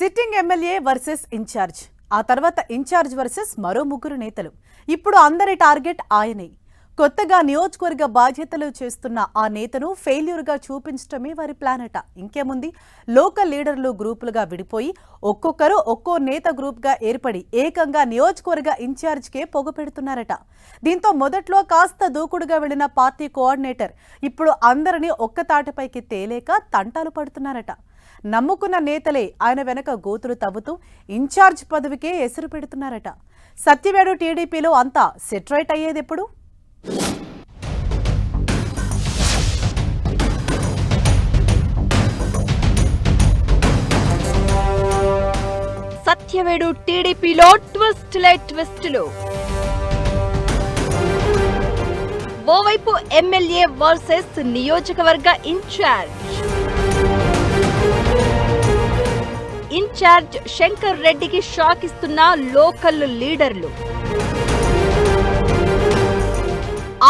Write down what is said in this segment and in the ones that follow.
Sitting MLA versus incharge, ఆ తర్వాత incharge versus మరో ముగ్గురు నేతలు. ఇప్పుడు అందరి టార్గెట్ ఆయనే. కొత్తగా నియోజకవర్గ బాధ్యతలు చేస్తున్న ఆ నేతను ఫెయిల్యూర్గా చూపించడమే వారి ప్లాన్ అట. ఇంకేముంది, లోకల్ లీడర్లు గ్రూపులుగా విడిపోయి ఒక్కొక్కరు ఒక్కో నేత గ్రూప్గా ఏర్పడి ఏకంగా నియోజకవర్గ ఇన్ఛార్జ్కే పొగ పెడుతున్నారట. దీంతో మొదట్లో కాస్త దూకుడుగా వెళ్లిన పార్టీ కోఆర్డినేటర్ ఇప్పుడు అందరినీ ఒక్కతాటిపైకి తేలేక తంటాలు పడుతున్నారట. నమ్ముకున్న నేతలే ఆయన వెనక గోతులు తవ్వుతూ ఇన్ఛార్జ్ పదవికే ఎసురు పెడుతున్నారట. సత్యవేడు టీడీపీలో అంతా సెటరైట్ అయ్యేదెప్పుడు? సత్యవేడు టీడీపీలో ట్విస్టులు. ఓవైపు ఎమ్మెల్యే వర్సెస్ నియోజకవర్గ ఇన్ఛార్జ్ శంకర్ రెడ్డికి షాక్ ఇస్తున్న లోకల్ లీడర్లు.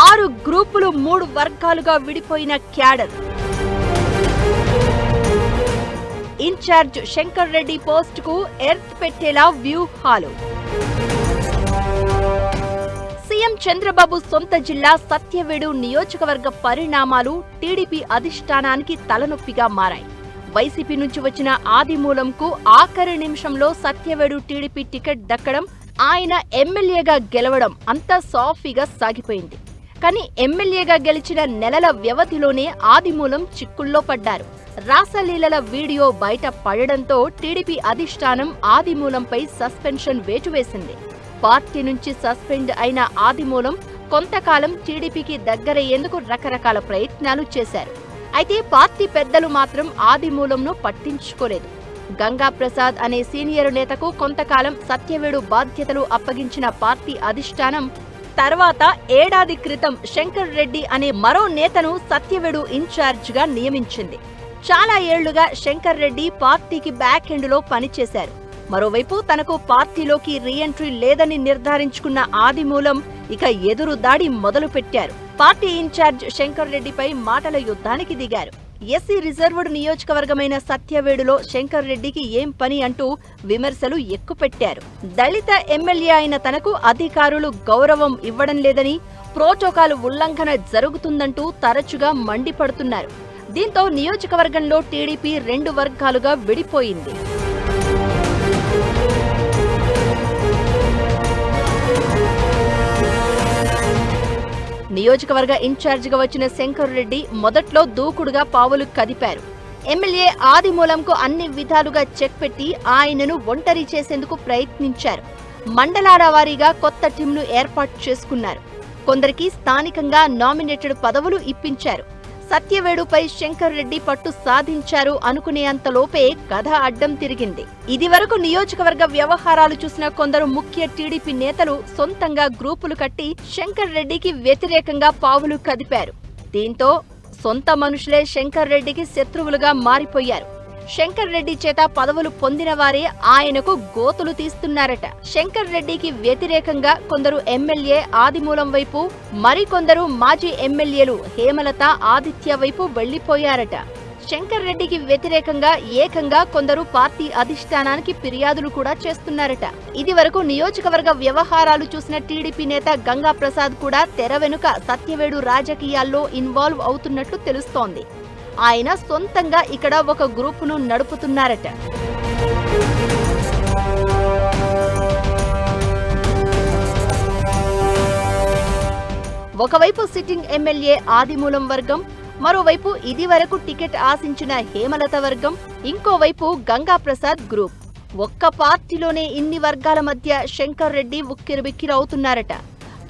6 గ్రూపులు 3 వర్గాలుగా విడిపోయిన cadre. Incharge Shankar Reddy post కు ఎర్త్ పెట్టేలా వ్యూహాలు. సీఎం చంద్రబాబు సొంత జిల్లా సత్యవేడు నియోజకవర్గ పరిణామాలు టీడీపీ అధిష్టానానికి తలనొప్పిగా మారాయి. వైసీపీ నుంచి వచ్చిన ఆదిమూలంకు ఆఖరి నిమిషంలో సత్యవేడు టీడీపీ టికెట్ దక్కడం, ఆయన ఎమ్మెల్యేగా గెలవడం అంతా సాఫీగా సాగిపోయింది. కానీ ఎమ్మెల్యేగా గెలిచిన నెలల వ్యవధిలోనే ఆదిమూలం చిక్కుల్లో పడ్డారు. రాసలీలల వీడియో బయట పడడంతో టీడీపీ అధిష్టానం ఆదిమూలంపై సస్పెన్షన్ వేటు వేసింది. పార్టీ నుంచి సస్పెండ్ అయిన ఆదిమూలం కొంతకాలం టీడీపీకి దగ్గరయ్యేందుకు రకరకాల ప్రయత్నాలు చేశారు. అయితే పార్టీ పెద్దలు మాత్రం ఆదిమూలంను పట్టించుకోలేదు. గంగా ప్రసాద్ అనే సీనియర్ నేతకు కొంతకాలం సత్యవేడు బాధ్యతలు అప్పగించిన పార్టీ అధిష్టానం తర్వాత ఏడాది క్రితం శంకర్ రెడ్డి అనే మరో నేతను సత్యవేడు ఇన్ఛార్జిగా నియమించింది. చాలా ఏళ్లుగా శంకర్ రెడ్డి పార్టీకి బ్యాక్ ఎండ్లో పనిచేశారు. మరోవైపు తనకు పార్టీలోకి రీఎంట్రీ లేదని నిర్ధారించుకున్న ఆదిమూలం ఇక ఎదురు దాడి మొదలుపెట్టారు. పార్టీ ఇన్ఛార్జ్ శంకర్ రెడ్డిపై మాటల యుద్ధానికి దిగారు. ఎస్సీ రిజర్వ్డ్ నియోజకవర్గమైన సత్యవేడులో శంకర్ రెడ్డికి ఏం పని అంటూ విమర్శలు ఎక్కుపెట్టారు. దళిత ఎమ్మెల్యే అయిన తనకు అధికారులు గౌరవం ఇవ్వడం లేదని, ప్రోటోకాల్ ఉల్లంఘన జరుగుతుందంటూ తరచుగా మండిపడుతున్నారు. దీంతో నియోజకవర్గంలో టీడీపీ 2 వర్గాలుగా విడిపోయింది. నియోజకవర్గ ఇన్ఛార్జిగా వచ్చిన శంకర్ రెడ్డి మొదట్లో దూకుడుగా పావులు కదిపారు. ఎమ్మెల్యే ఆదిమూలంకు అన్ని విధాలుగా చెక్ పెట్టి ఆయనను ఒంటరి చేసేందుకు ప్రయత్నించారు. మండలాల వారీగా కొత్త టీంను ఏర్పాటు చేసుకున్నారు. కొందరికి స్థానికంగా నామినేటెడ్ పదవులు ఇప్పించారు. సత్యవేడుపై శంకర్ రెడ్డి పట్టు సాధించారు అనుకునే అంతలోపే కథ అడ్డం తిరిగింది. ఇదివరకు నియోజకవర్గ వ్యవహారాలు చూసిన కొందరు ముఖ్య టీడీపీ నేతలు సొంతంగా గ్రూపులు కట్టి శంకర్ రెడ్డికి వ్యతిరేకంగా పావులు కదిపారు. దీంతో సొంత మనుషులే శంకర్ రెడ్డికి శత్రువులుగా మారిపోయారు. శంకర్ రెడ్డి చేత పదవులు పొందిన వారే ఆయనకు గోతులు తీస్తున్నారట. శంకర్ రెడ్డికి వ్యతిరేకంగా కొందరు ఎమ్మెల్యే ఆదిమూలం వైపు, మరికొందరు మాజీ ఎమ్మెల్యేలు హేమలత, ఆదిత్య వైపు వెళ్లిపోయారట. శంకర్ రెడ్డికి వ్యతిరేకంగా ఏకంగా కొందరు పార్టీ అధిష్టానానికి ఫిర్యాదులు కూడా చేస్తున్నారట. ఇదివరకు నియోజకవర్గ వ్యవహారాలు చూసిన టీడీపీ నేత గంగా ప్రసాద్ కూడా తెర వెనుక సత్యవేడు రాజకీయాల్లో ఇన్వాల్వ్ అవుతున్నట్లు తెలుస్తోంది. ఆయన సొంతంగా ఇక్కడ ఒక గ్రూపును నడుపుతున్నారట. ఒకవైపు సిట్టింగ్ ఎమ్మెల్యే ఆదిమూలం వర్గం, మరోవైపు ఇదివరకు టికెట్ ఆశించిన హేమలత వర్గం, ఇంకోవైపు గంగా ప్రసాద్ గ్రూప్. ఒక్క పార్టీలోనే ఇన్ని వర్గాల మధ్య శంకర్ రెడ్డి ఉక్కిరిబిక్కిరవుతున్నారట.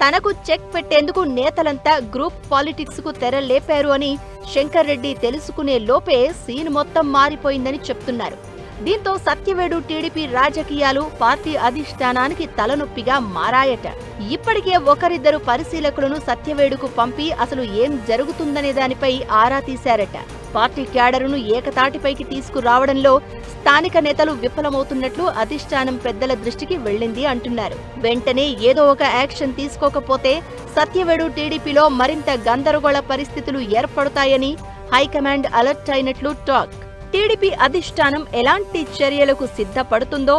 తనకు చెక్ పెట్టేందుకు నేతలంతా గ్రూప్ పాలిటిక్స్ కు తెర లేపారు అని శంకర్ రెడ్డి తెలుసుకునే లోపే సీన్ మొత్తం మారిపోయిందని చెప్తున్నారు. దీంతో సత్యవేడు టీడీపీ రాజకీయాలు పార్టీ అధిష్టానానికి తలనొప్పిగా మారాయట. ఇప్పటికే ఒకరిద్దరు పరిశీలకులను సత్యవేడుకు పంపి అసలు ఏం జరుగుతుందనే దానిపై ఆరా తీశారట. పార్టీ క్యాడరును ఏకతాటిపైకి తీసుకురావడంలో స్థానిక నేతలు విఫలమవుతున్నట్లు అధిష్టానం పెద్దల దృష్టికి వెళ్లింది అంటున్నారు. వెంటనే ఏదో ఒక యాక్షన్ తీసుకోకపోతే సత్యవేడు టీడీపీలో మరింత గందరగోళ పరిస్థితులు ఏర్పడతాయని హైకమాండ్ అలర్ట్ అయినట్లు టాక్. టీడీపీ అధిష్టానం ఎలాంటి చర్యలకు సిద్ధపడుతుందో,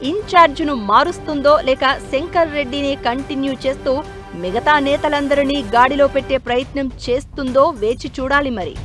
ఇన్ఛార్జ్ను మారుస్తుందో లేక శంకర్ రెడ్డిని కంటిన్యూ చేస్తూ మిగతా నేతలందరినీ గాడిలో పెట్టే ప్రయత్నం చేస్తుందో వేచి చూడాలి మరి.